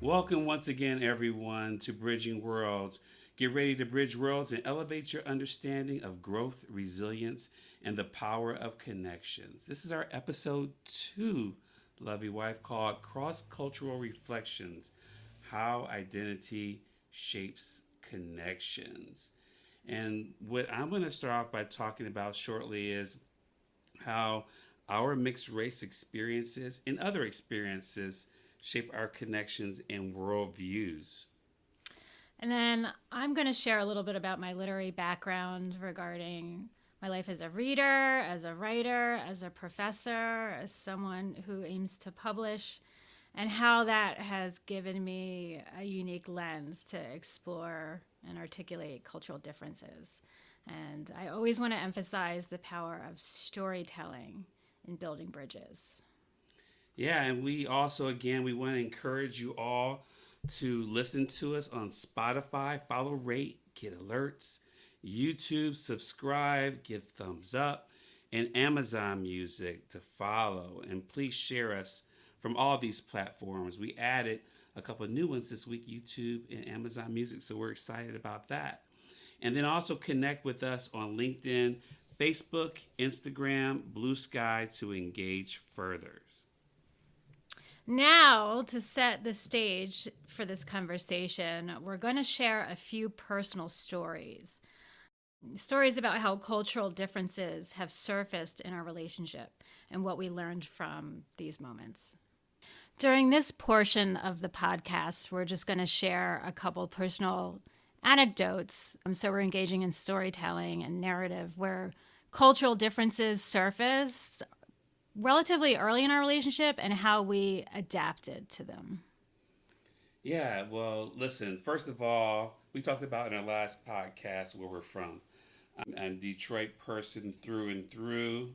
Welcome once again, everyone, to Bridging Worlds. Get ready to bridge worlds and elevate your understanding of growth, resilience, and the power of connections. This is our episode 2, lovey wife, called Cross-Cultural Reflections, How Identity Shapes Connections. And what I'm going to start off by talking about shortly is how our mixed race experiences and other experiences shape our connections and worldviews. And then I'm going to share a little bit about my literary background regarding my life as a reader, as a writer, as a professor, as someone who aims to publish, and how that has given me a unique lens to explore and articulate cultural differences. And I always want to emphasize the power of storytelling in building bridges. Yeah, and we also, again, we want to encourage you all to listen to us on Spotify, follow, rate, get alerts, YouTube, subscribe, give thumbs up, and Amazon Music to follow. And please share us from all these platforms. We added a couple of new ones this week, YouTube and Amazon Music, so we're excited about that. And then also connect with us on LinkedIn, Facebook, Instagram, Blue Sky to engage further. Now, to set the stage for this conversation, we're going to share a few personal stories. Stories about how cultural differences have surfaced in our relationship and what we learned from these moments. During this portion of the podcast, we're just going to share a couple personal anecdotes. So we're engaging in storytelling and narrative where cultural differences surfaced relatively early in our relationship and how we adapted to them. Yeah, well, listen, first of all, we talked about in our last podcast where we're from. I'm a Detroit person through and through,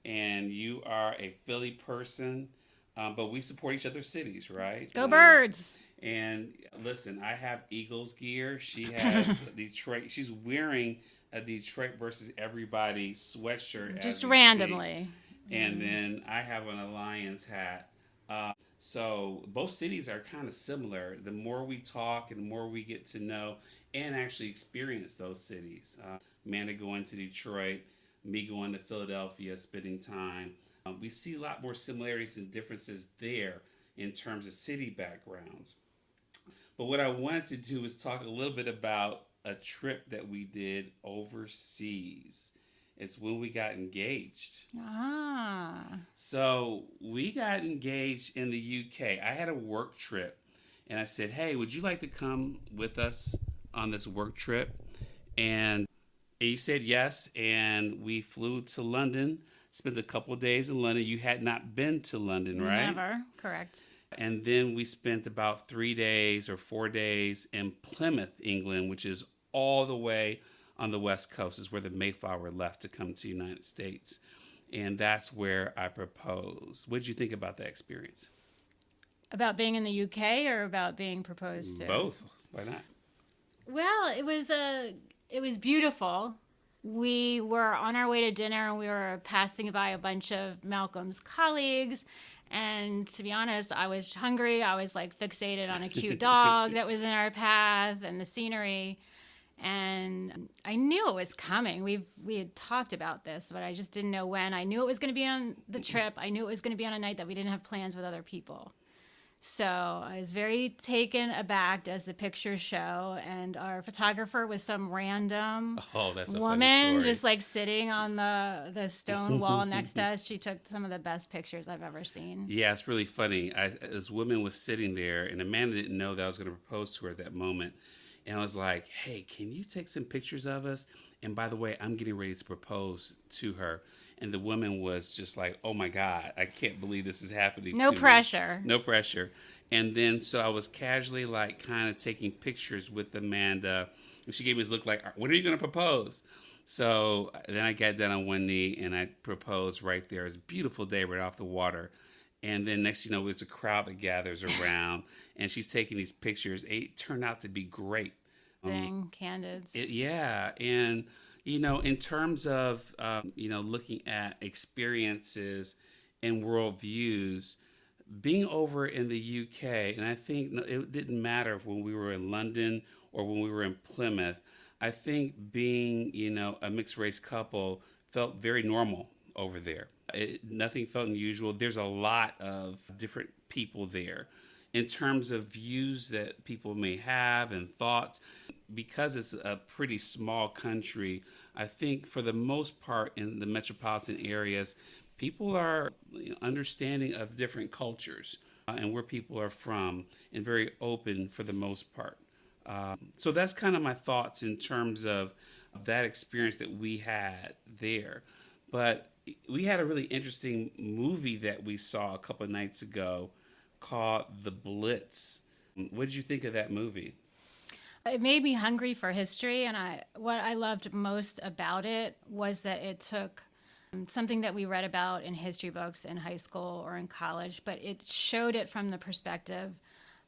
and you are a Philly person, but we support each other's cities, right? Go Birds! And listen, I have Eagles gear. She has Detroit. She's wearing a Detroit versus everybody sweatshirt. Just randomly. And then I have an Alliance hat. So both cities are kind of similar. The more we talk and the more we get to know and actually experience those cities. Amanda going to Detroit, me going to Philadelphia, spending time. We see a lot more similarities and differences there in terms of city backgrounds. But what I wanted to do is talk a little bit about a trip that we did overseas. It's when we got engaged. So we got engaged in the UK. I had a work trip, and I said, hey, would you like to come with us on this work trip? And you said yes, and we flew to London, spent a couple of days in London. You had not been to London, right? Never, correct. And then we spent about 3 days or 4 days in Plymouth, England, which is all the way on the West Coast, is where the Mayflower left to come to the United States. And that's where I proposed. What did you think about that experience? About being in the UK or about being proposed to? Both. Why not? Well, it was beautiful. We were on our way to dinner and we were passing by a bunch of Malcolm's colleagues. And to be honest, I was hungry. I was like fixated on a cute dog that was in our path and the scenery. And I knew it was coming. We had talked about this, but I just didn't know when. I knew it was going to be on the trip. I knew it was going to be on a night that we didn't have plans with other people. So I was very taken aback as the pictures show. And our photographer was some random woman just like sitting on the stone wall next to us. She took some of the best pictures I've ever seen. Yeah, it's really funny. This woman was sitting there, and Amanda didn't know that I was going to propose to her at that moment. And I was like, hey, can you take some pictures of us? And by the way, I'm getting ready to propose to her. And the woman was just like, oh, my God, I can't believe this is happening. No pressure. No pressure. And then so I was casually like kind of taking pictures with Amanda. And she gave me this look like, when are you going to propose? So then I got down on one knee and I proposed right there. It was a beautiful day right off the water. And then next, there's a crowd that gathers around, and she's taking these pictures. It turned out to be great. Candids. Yeah. And, in terms of, looking at experiences and worldviews, being over in the UK, and I think it didn't matter when we were in London or when we were in Plymouth. I think being, a mixed race couple felt very normal over there. Nothing felt unusual. There's a lot of different people there in terms of views that people may have and thoughts. Because it's a pretty small country, I think for the most part in the metropolitan areas, people are understanding of different cultures and where people are from, and very open for the most part. So that's kind of my thoughts in terms of that experience that we had there. But we had a really interesting movie that we saw a couple of nights ago called The Blitz. What did you think of that movie? It made me hungry for history, and what I loved most about it was that it took something that we read about in history books in high school or in college, but it showed it from the perspective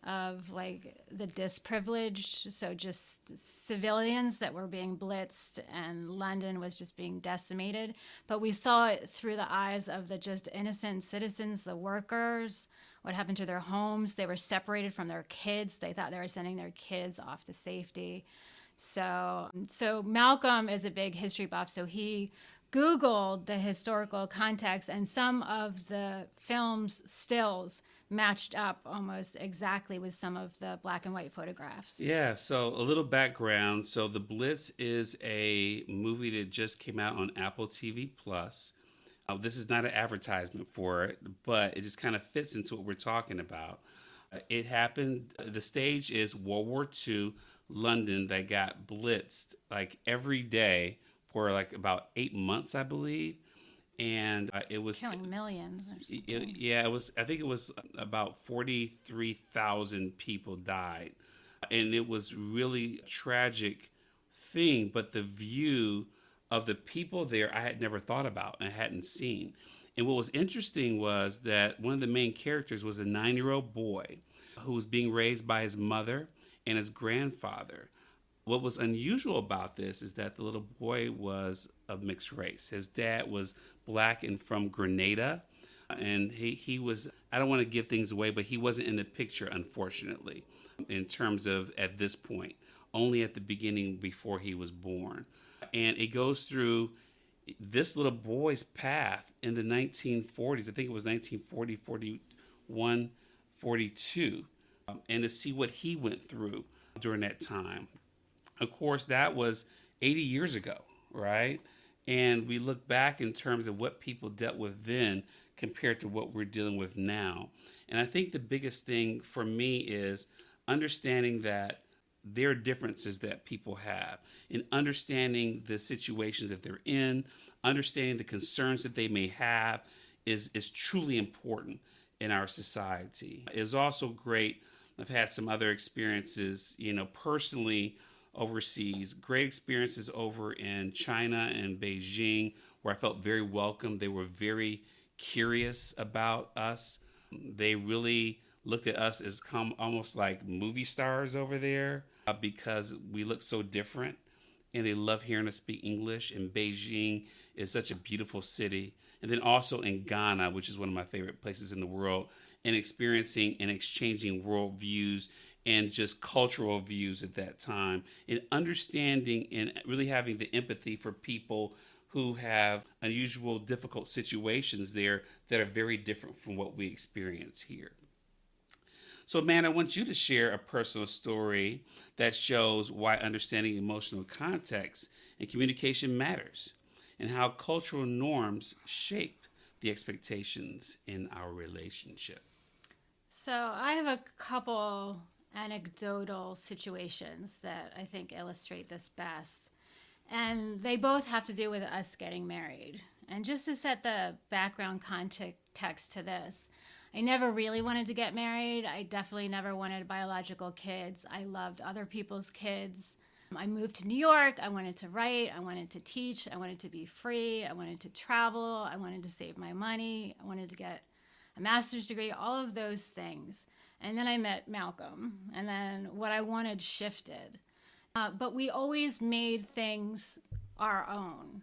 of like the disprivileged, so just civilians that were being blitzed and London was just being decimated. But we saw it through the eyes of the just innocent citizens, the workers, what happened to their homes. They were separated from their kids. They thought they were sending their kids off to safety. So Malcolm is a big history buff, so he Googled the historical context, and some of the film's stills matched up almost exactly with some of the black and white photographs. Yeah, so a little background. So The Blitz is a movie that just came out on Apple TV Plus. This is not an advertisement for it, but it just kind of fits into what we're talking about. It happened, the stage is World War II London that got blitzed like every day for like about 8 months, I believe. And it was killing millions. yeah, it was. I think it was about 43,000 people died, and it was really a tragic thing. But the view of the people there, I had never thought about and hadn't seen. And what was interesting was that one of the main characters was a 9-year-old boy who was being raised by his mother and his grandfather. What was unusual about this is that the little boy was of mixed race. His dad was black and from Grenada, and he was, I don't want to give things away, but he wasn't in the picture, unfortunately, in terms of at this point, only at the beginning before he was born. And it goes through this little boy's path in the 1940s. I think it was 1940, 41, 42, and to see what he went through during that time. Of course, that was 80 years ago, right? And we look back in terms of what people dealt with then compared to what we're dealing with now. And I think the biggest thing for me is understanding that there are differences that people have, and understanding the situations that they're in, understanding the concerns that they may have is truly important in our society. It was also great. I've had some other experiences, personally, overseas, great experiences over in China and Beijing, where I felt very welcome. They were very curious about us. They really looked at us as almost like movie stars over there because we look so different, and they love hearing us speak English. And Beijing is such a beautiful city. And then also in Ghana, which is one of my favorite places in the world, and experiencing and exchanging worldviews and just cultural views at that time, and understanding and really having the empathy for people who have unusual, difficult situations there that are very different from what we experience here. So, man, I want you to share a personal story that shows why understanding emotional context and communication matters, and how cultural norms shape the expectations in our relationship. So I have a couple anecdotal situations that I think illustrate this best. And they both have to do with us getting married. And just to set the background context to this, I never really wanted to get married. I definitely never wanted biological kids. I loved other people's kids. I moved to New York. I wanted to write. I wanted to teach. I wanted to be free. I wanted to travel. I wanted to save my money. I wanted to get a master's degree, all of those things. And then I met Malcolm, and then what I wanted shifted. But we always made things our own.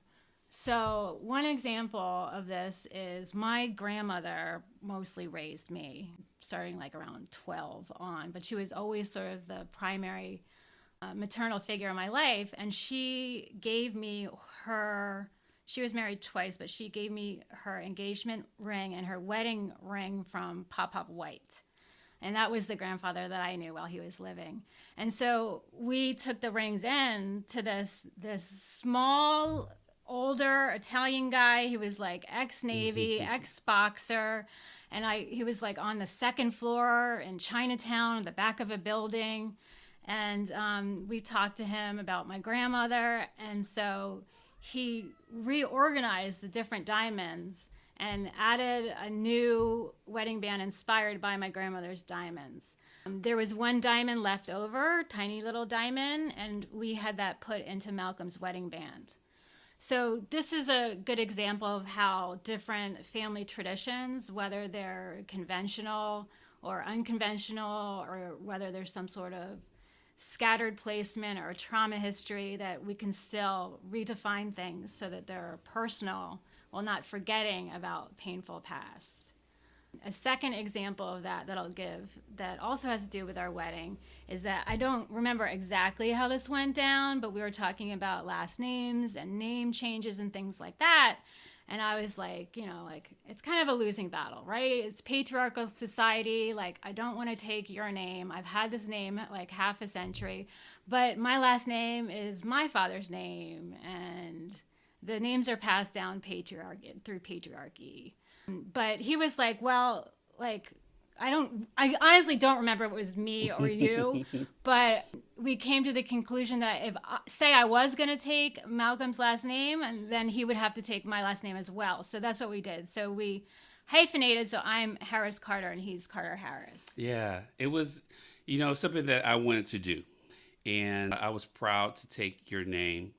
So, one example of this is my grandmother mostly raised me, starting like around 12 on, but she was always sort of the primary maternal figure in my life. And she gave me she was married twice, but she gave me her engagement ring and her wedding ring from Pop Pop White. And that was the grandfather that I knew while he was living. And so we took the rings in to this small, older Italian guy. He was like ex-Navy, ex-boxer. And he was like on the second floor in Chinatown, the back of a building. And we talked to him about my grandmother. And so he reorganized the different diamonds and added a new wedding band inspired by my grandmother's diamonds. There was one diamond left over, tiny little diamond, and we had that put into Malcolm's wedding band. So this is a good example of how different family traditions, whether they're conventional or unconventional, or whether there's some sort of scattered placement or trauma history, that we can still redefine things so that they're personal while not forgetting about painful past. A second example of that I'll give that also has to do with our wedding is that I don't remember exactly how this went down, but we were talking about last names and name changes and things like that. And I was like, it's kind of a losing battle, right? It's patriarchal society. Like, I don't want to take your name. I've had this name like half a century, but my last name is my father's name, and the names are passed down through patriarchy. But he was like, well, like, I honestly don't remember if it was me or you, but we came to the conclusion that if, say, I was going to take Malcolm's last name, and then he would have to take my last name as well. So that's what we did. So we hyphenated. So I'm Harris Carter and he's Carter Harris. Yeah, it was, something that I wanted to do. And I was proud to take your name.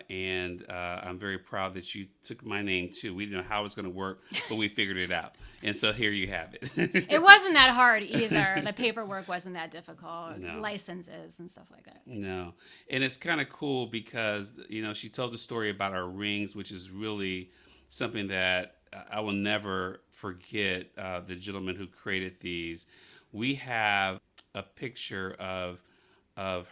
And I'm very proud that you took my name too. We didn't know how it was going to work, but we figured it out. And so here you have it. It wasn't that hard either. The paperwork wasn't that difficult. No. Licenses and stuff like that. No. And it's kind of cool because, she told the story about our rings, which is really something that I will never forget. The gentleman who created these. We have a picture of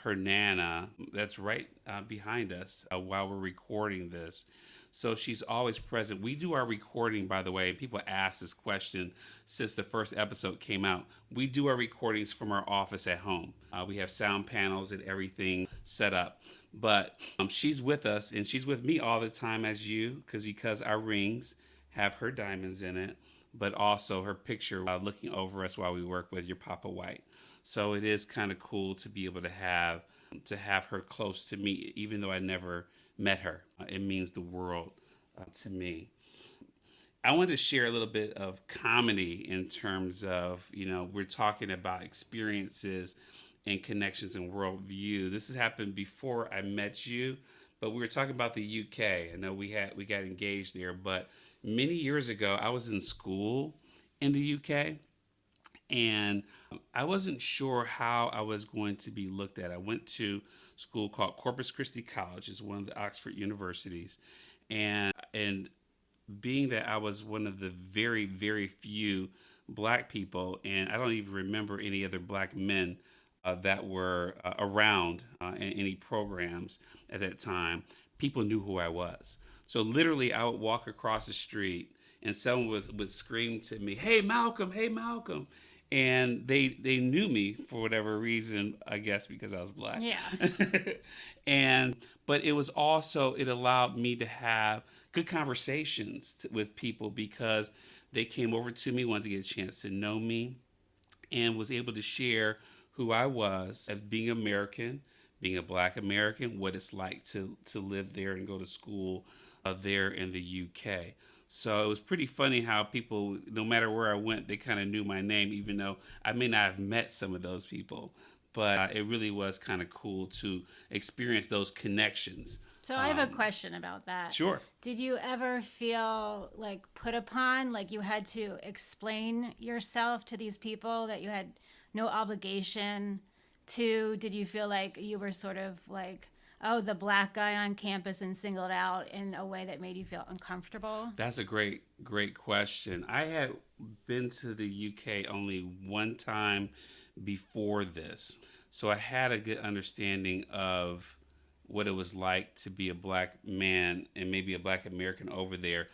her Nana that's right behind us while we're recording this. So she's always present. We do our recording, by the way, and people ask this question since the first episode came out. We do our recordings from our office at home. We have sound panels and everything set up. But she's with us, and she's with me all the time as you, because our rings have her diamonds in it, but also her picture looking over us while we work with your Papa White. So it is kind of cool to be able to have her close to me, even though I never met her. It means the world to me. I wanted to share a little bit of comedy in terms of, we're talking about experiences and connections and worldview. This has happened before I met you, but we were talking about the UK. I know we got engaged there, but many years ago, I was in school in the UK. And I wasn't sure how I was going to be looked at. I went to school called Corpus Christi College. It's one of the Oxford universities. And being that I was one of the very, very few black people, and I don't even remember any other black men that were around in any programs at that time, people knew who I was. So literally I would walk across the street and someone would scream to me, "Hey, Malcolm, hey, Malcolm." And they knew me for whatever reason, I guess because I was black. Yeah. But it was also, it allowed me to have good conversations with people because they came over to me, wanted to get a chance to know me, and was able to share who I was as being American, being a black American, what it's like to live there and go to school there in the UK. So it was pretty funny how people, no matter where I went, they kind of knew my name, even though I may not have met some of those people. But it really was kind of cool to experience those connections. So I have a question about that. Sure. Did you ever feel like put upon, like you had to explain yourself to these people that you had no obligation to? Did you feel like you were sort of like oh, the black guy on campus and singled out in a way that made you feel uncomfortable? That's a great question. I had been to the UK only one time before this, so I had a good understanding of what it was like to be a black man and maybe a black American over there.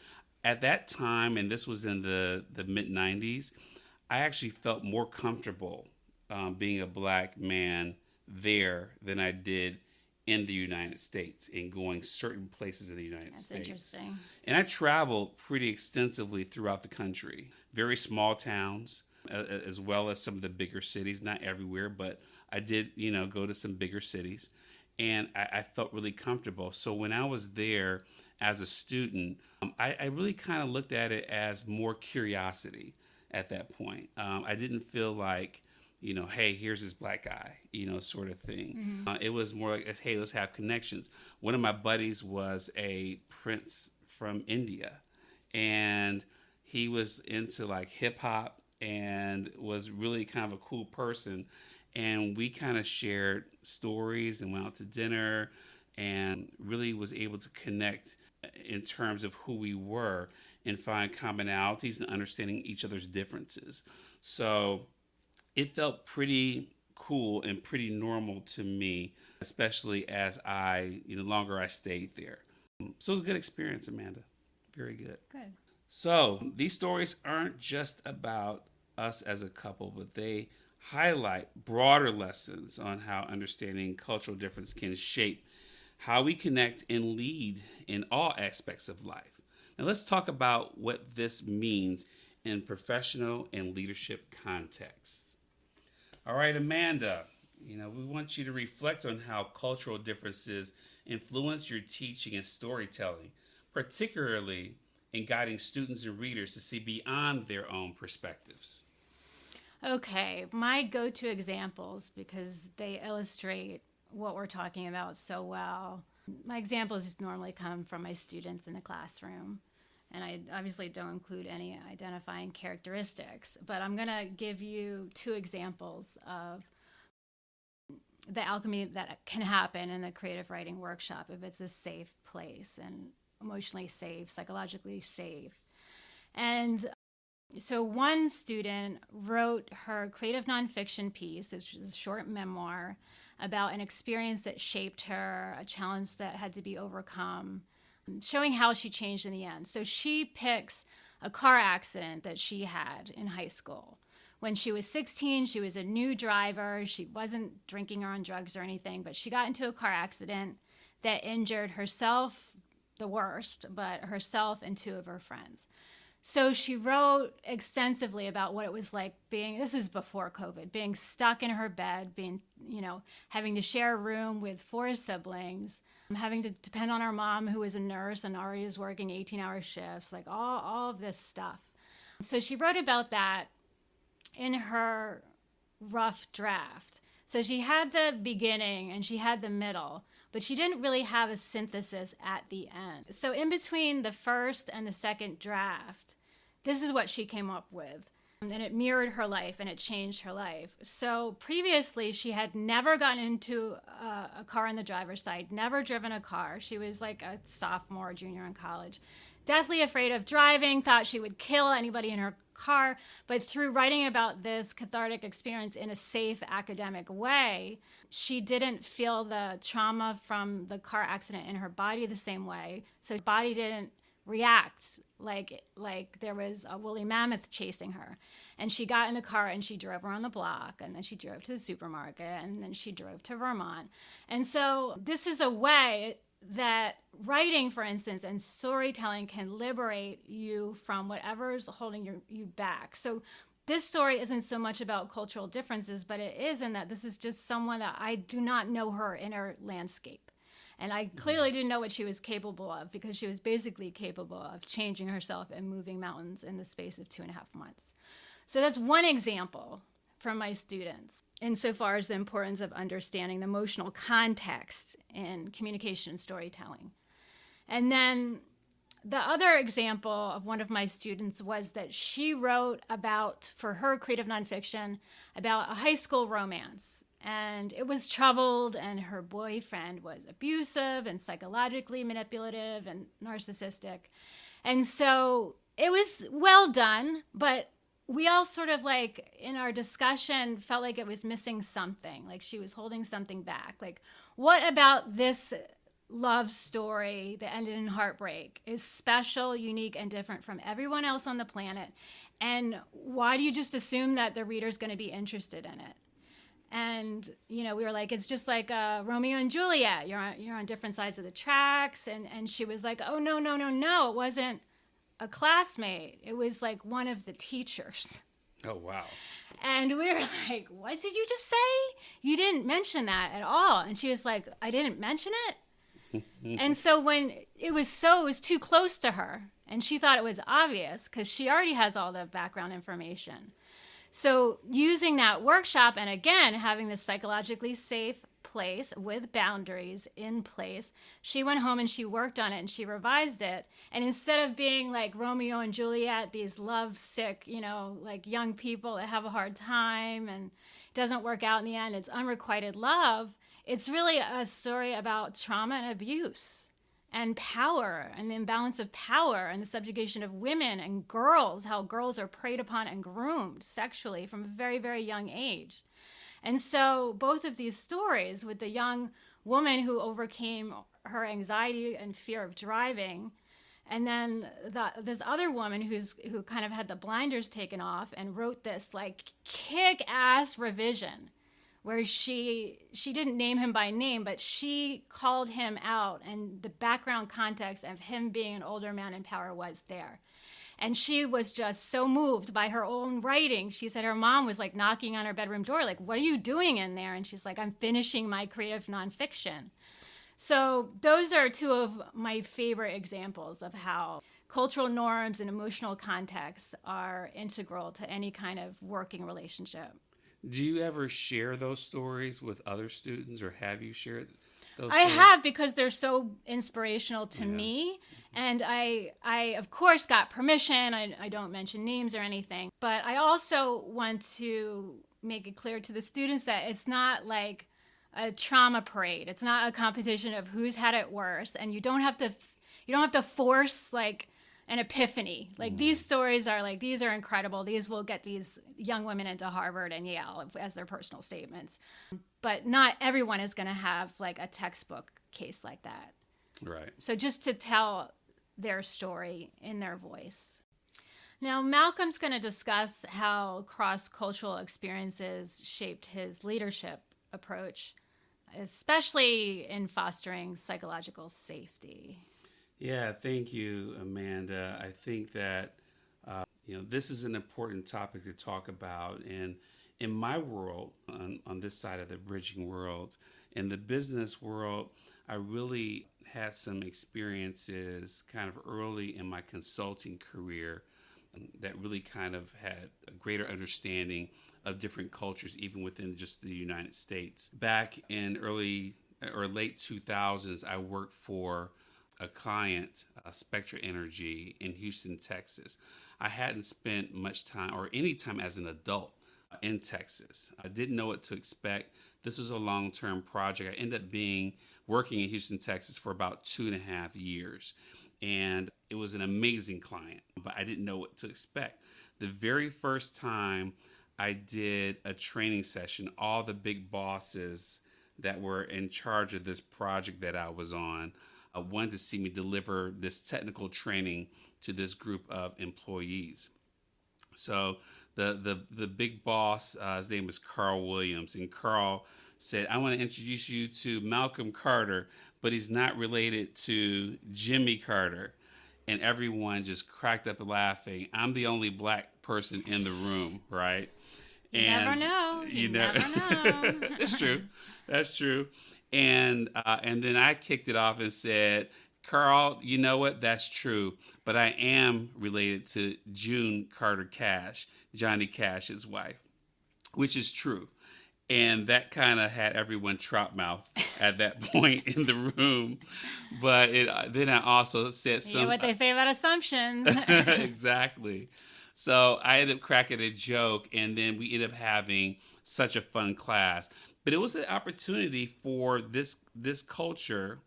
At that time, and this was in the mid 90s, I actually felt more comfortable being a black man there than I did in the United States and going certain places in the United That's States. interesting. And I traveled pretty extensively throughout the country, very small towns, as well as some of the bigger cities, not everywhere, but I did, go to some bigger cities. And I felt really comfortable. So when I was there as a student, I really kind of looked at it as more curiosity at that point. I didn't feel like, hey, here's this black guy, sort of thing. It was more like, hey, let's have connections. One of my buddies was a prince from India, and he was into like hip hop and was really kind of a cool person. And we kind of shared stories and went out to dinner and really was able to connect in terms of who we were and find commonalities and understanding each other's differences. So it felt pretty cool and pretty normal to me, especially as the longer I stayed there. So it was a good experience, Amanda. Very good. Good. So these stories aren't just about us as a couple, but they highlight broader lessons on how understanding cultural difference can shape how we connect and lead in all aspects of life. Now let's talk about what this means in professional and leadership contexts. All right, Amanda, we want you to reflect on how cultural differences influence your teaching and storytelling, particularly in guiding students and readers to see beyond their own perspectives. Okay, my go-to examples, because they illustrate what we're talking about so well. My examples normally come from my students in the classroom, and I obviously don't include any identifying characteristics, but I'm going to give you two examples of the alchemy that can happen in a creative writing workshop if it's a safe place and emotionally safe, psychologically safe. And so one student wrote her creative nonfiction piece, which is a short memoir, about an experience that shaped her, a challenge that had to be overcome, showing how she changed in the end. So she picks a car accident that she had in high school. When she was 16, she was a new driver. She wasn't drinking or on drugs or anything, but she got into a car accident that injured herself, the worst, but herself and two of her friends. So she wrote extensively about what it was like this is before COVID, being stuck in her bed, having to share a room with four siblings, having to depend on her mom, who was a nurse and already was working 18-hour shifts, like all of this stuff. So she wrote about that in her rough draft. So she had the beginning and she had the middle, but she didn't really have a synthesis at the end. So in between the first and the second draft, this is what she came up with. And it mirrored her life and it changed her life. So previously, she had never gotten into a car on the driver's side, never driven a car. She was like a sophomore, junior in college. Deathly afraid of driving, thought she would kill anybody in her car. But through writing about this cathartic experience in a safe academic way, she didn't feel the trauma from the car accident in her body the same way. So her body didn't react like there was a woolly mammoth chasing her. And she got in the car and she drove around the block, and then she drove to the supermarket, and then she drove to Vermont. And so this is a way that writing, for instance, and storytelling can liberate you from whatever is holding you back. So this story isn't so much about cultural differences, but it is in that this is just someone that I do not know her inner landscape. And I clearly didn't know what she was capable of, because she was basically capable of changing herself and moving mountains in the space of 2.5 months. So that's one example from my students, insofar as the importance of understanding the emotional context in communication and storytelling. And then the other example of one of my students was that she wrote about, for her creative nonfiction, about a high school romance. and it was troubled, and her boyfriend was abusive and psychologically manipulative and narcissistic. And so it was well done, but we all sort of like in our discussion felt like it was missing something, like she was holding something back. Like, what about this love story that ended in heartbreak is special, unique, and different from everyone else on the planet? And why do you just assume that the reader's going to be interested in it? And, we were like, it's just like Romeo and Juliet. You're on different sides of the tracks. And she was like, oh, no. It wasn't a classmate. It was like one of the teachers. Oh, wow. And we were like, what did you just say? You didn't mention that at all. And she was like, I didn't mention it? And so when it was too close to her, and she thought it was obvious because she already has all the background information. So using that workshop, and again, having this psychologically safe place with boundaries in place, she went home and she worked on it and she revised it. And instead of being like Romeo and Juliet, these love-sick, like young people that have a hard time and it doesn't work out in the end, it's unrequited love, it's really a story about trauma and abuse and power and the imbalance of power and the subjugation of women and girls, how girls are preyed upon and groomed sexually from a very, very young age. And so both of these stories, with the young woman who overcame her anxiety and fear of driving, and then this other woman who kind of had the blinders taken off and wrote this like kick-ass revision where she didn't name him by name, but she called him out, and the background context of him being an older man in power was there. And she was just so moved by her own writing. She said her mom was like knocking on her bedroom door, like, what are you doing in there? And she's like, I'm finishing my creative nonfiction. So those are two of my favorite examples of how cultural norms and emotional contexts are integral to any kind of working relationship. Do you ever share those stories with other students, or have you shared those I stories? have, because they're so inspirational to me. And I of course, got permission. I don't mention names or anything. But I also want to make it clear to the students that it's not like a trauma parade. It's not a competition of who's had it worse. And you don't have to force like an epiphany. Like these stories are like, these are incredible. These will get these young women into Harvard and Yale as their personal statements. But not everyone is going to have like a textbook case like that. Right. So just to tell their story in their voice. Now, Malcolm's going to discuss how cross-cultural experiences shaped his leadership approach, especially in fostering psychological safety. Yeah, thank you, Amanda. I think that this is an important topic to talk about. And in my world, on this side of the bridging world, in the business world, I really had some experiences kind of early in my consulting career that really kind of had a greater understanding of different cultures, even within just the United States. Back in early or late 2000s, I worked for a client, Spectra Energy, in Houston, Texas. I hadn't spent much time or any time as an adult in Texas. I didn't know what to expect. This was a long-term project. I ended up working in Houston, Texas for about 2.5 years. And it was an amazing client, but I didn't know what to expect. The very first time I did a training session, all the big bosses that were in charge of this project that I was on wanted to see me deliver this technical training to this group of employees. So the big boss, his name is Carl Williams, and Carl said, I want to introduce you to Malcolm Carter, but he's not related to Jimmy Carter. And everyone just cracked up laughing. I'm the only black person in the room, right? You never know. You never know. That's true. And then I kicked it off and said, Carl, you know what? That's true. But I am related to June Carter Cash, Johnny Cash's wife, which is true. And that kind of had everyone trot mouth at that point in the room. But then I also said something. You know what they say about assumptions. Exactly. So I ended up cracking a joke, and then we ended up having such a fun class. But it was an opportunity for this culture,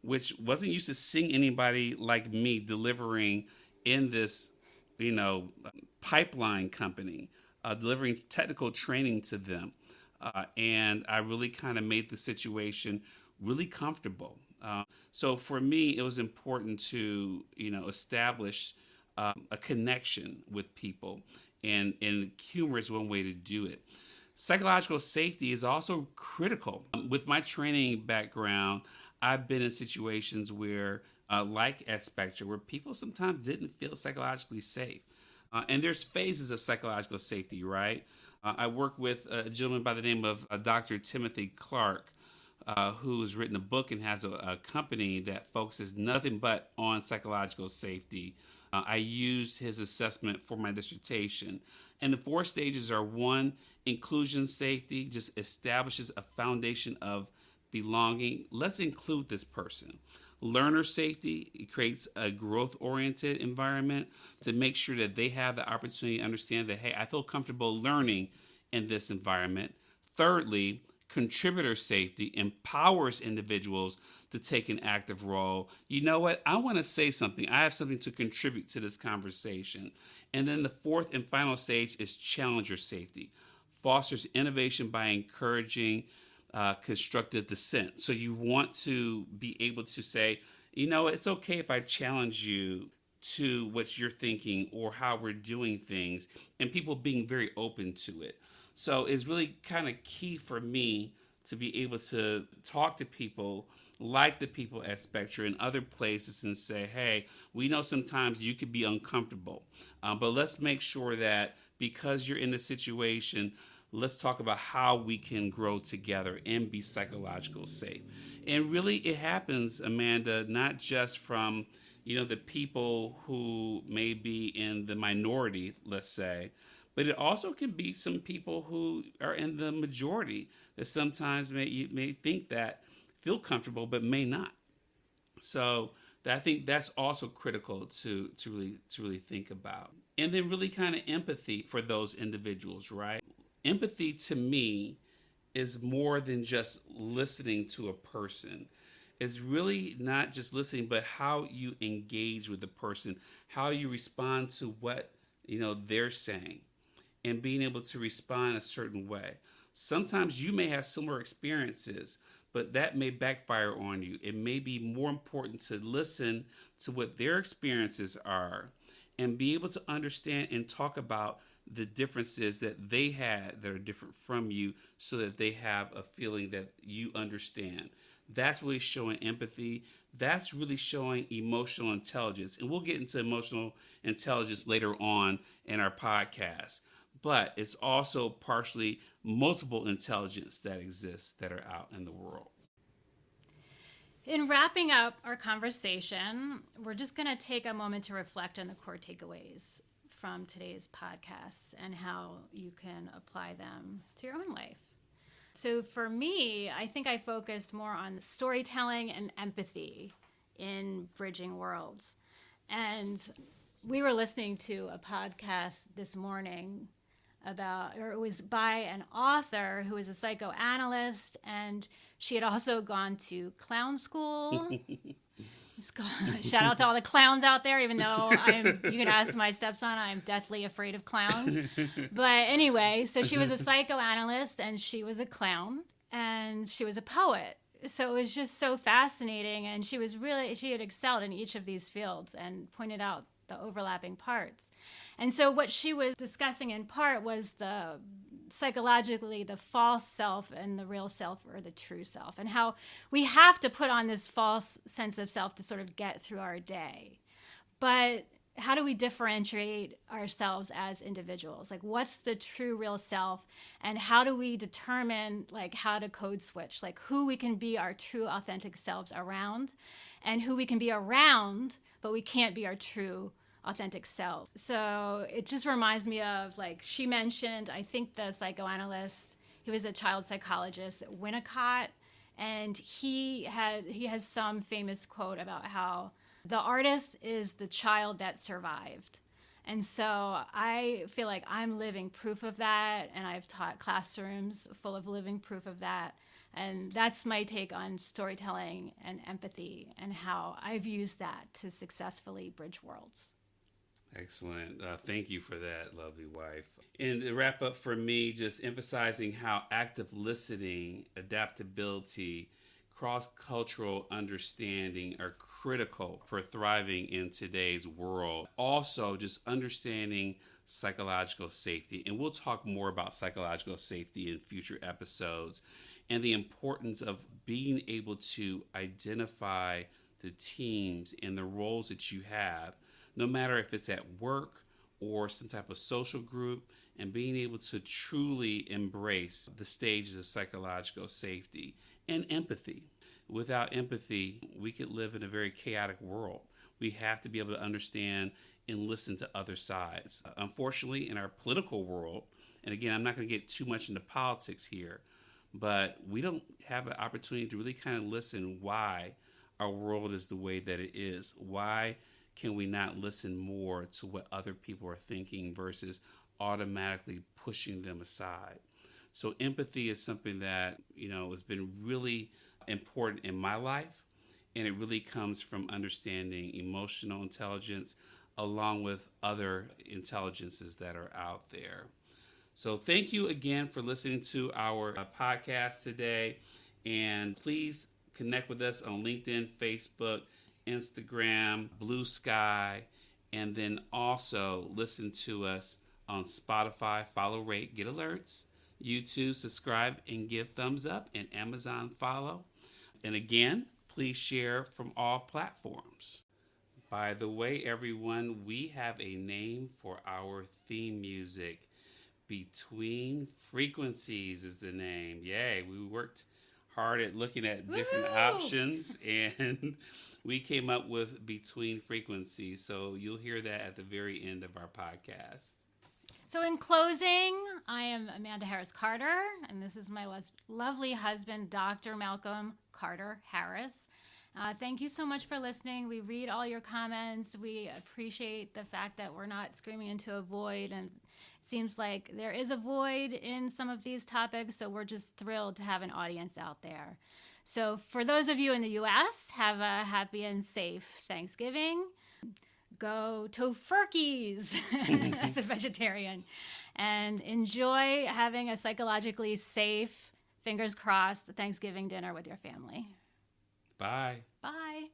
which wasn't used to seeing anybody like me delivering in this, you know, pipeline company, delivering technical training to them. And I really kind of made the situation really comfortable. So for me, it was important to, establish a connection with people, and humor is one way to do it. Psychological safety is also critical. With my training background, I've been in situations where, like at Spectre, where people sometimes didn't feel psychologically safe. And there's phases of psychological safety, right? I work with a gentleman by the name of Dr. Timothy Clark, who's written a book and has a company that focuses nothing but on psychological safety. I used his assessment for my dissertation. And the four stages are: one, inclusion safety, just establishes a foundation of belonging. Let's include this person. Learner safety, it creates a growth oriented environment to make sure that they have the opportunity to understand that, hey, I feel comfortable learning in this environment. Thirdly, contributor safety empowers individuals to take an active role. You know what? I want to say something. I have something to contribute to this conversation. And then the fourth and final stage is challenger safety. Fosters innovation by encouraging constructive dissent. So you want to be able to say, it's okay if I challenge you to what you're thinking or how we're doing things, and people being very open to it. So it's really kind of key for me to be able to talk to people like the people at Spectre and other places and say, hey, we know sometimes you could be uncomfortable, but let's make sure that because you're in the situation, let's talk about how we can grow together and be psychological safe. And really it happens, Amanda, not just from, the people who may be in the minority, let's say, but it also can be some people who are in the majority that sometimes may think that feel comfortable but may not. So I think that's also critical to really think about. And then really kind of empathy for those individuals, right? Empathy to me is more than just listening to a person. It's really not just listening, but how you engage with the person, how you respond to what they're saying, and being able to respond a certain way. Sometimes you may have similar experiences, but that may backfire on you. It may be more important to listen to what their experiences are and be able to understand and talk about the differences that they had that are different from you, so that they have a feeling that you understand. That's really showing empathy. That's really showing emotional intelligence. And we'll get into emotional intelligence later on in our podcast. But it's also partially multiple intelligence that exists that are out in the world. In wrapping up our conversation, we're just going to take a moment to reflect on the core takeaways from today's podcast and how you can apply them to your own life. So for me, I think I focused more on storytelling and empathy in Bridging Worlds. And we were listening to a podcast this morning it was by an author who is a psychoanalyst, and she had also gone to clown school. Shout out to all the clowns out there, even though you can ask my stepson, I'm deathly afraid of clowns. But anyway, so she was a psychoanalyst and she was a clown and she was a poet. So it was just so fascinating. And she had excelled in each of these fields and pointed out the overlapping parts. And so what she was discussing in part was psychologically the false self and the real self, or the true self, and how we have to put on this false sense of self to sort of get through our day. But how do we differentiate ourselves as individuals? Like, what's the true real self, and how do we determine how to code switch, who we can be our true authentic selves around, and who we can be around but we can't be our true authentic self. So it just reminds me of, she mentioned, I think the psychoanalyst, he was a child psychologist at Winnicott, and he has some famous quote about how the artist is the child that survived. And so I feel like I'm living proof of that, and I've taught classrooms full of living proof of that. And that's my take on storytelling and empathy and how I've used that to successfully bridge worlds. Excellent. Thank you for that, lovely wife. And to wrap up for me, just emphasizing how active listening, adaptability, cross cultural understanding are critical for thriving in today's world. Also, just understanding psychological safety. And we'll talk more about psychological safety in future episodes and the importance of being able to identify the teams and the roles that you have, no matter if it's at work or some type of social group, and being able to truly embrace the stages of psychological safety and empathy. Without empathy, we could live in a very chaotic world. We have to be able to understand and listen to other sides. Unfortunately, in our political world, and again, I'm not going to get too much into politics here, but we don't have an opportunity to really kind of listen why our world is the way that it is. Why can we not listen more to what other people are thinking versus automatically pushing them aside? So empathy is something that, has been really important in my life, and it really comes from understanding emotional intelligence along with other intelligences that are out there. So thank you again for listening to our podcast today, and please connect with us on LinkedIn, Facebook, Instagram, Blue Sky, and then also listen to us on Spotify. Follow, rate, get alerts. YouTube, subscribe and give thumbs up, and Amazon follow. And again, please share from all platforms. By the way, everyone, we have a name for our theme music. Between Frequencies is the name. Yay, we worked hard at looking at different options, and we came up with Between Frequencies. So you'll hear that at the very end of our podcast. So in closing, I am Amanda Harris Carter, and this is my lovely husband, Dr. Malcolm Carter Harris. Thank you so much for listening. We read all your comments. We appreciate the fact that we're not screaming into a void, and it seems like there is a void in some of these topics, so we're just thrilled to have an audience out there. So for those of you in the U.S., have a happy and safe Thanksgiving. Go Tofurkeys as a vegetarian, and enjoy having a psychologically safe, fingers crossed, Thanksgiving dinner with your family. Bye. Bye.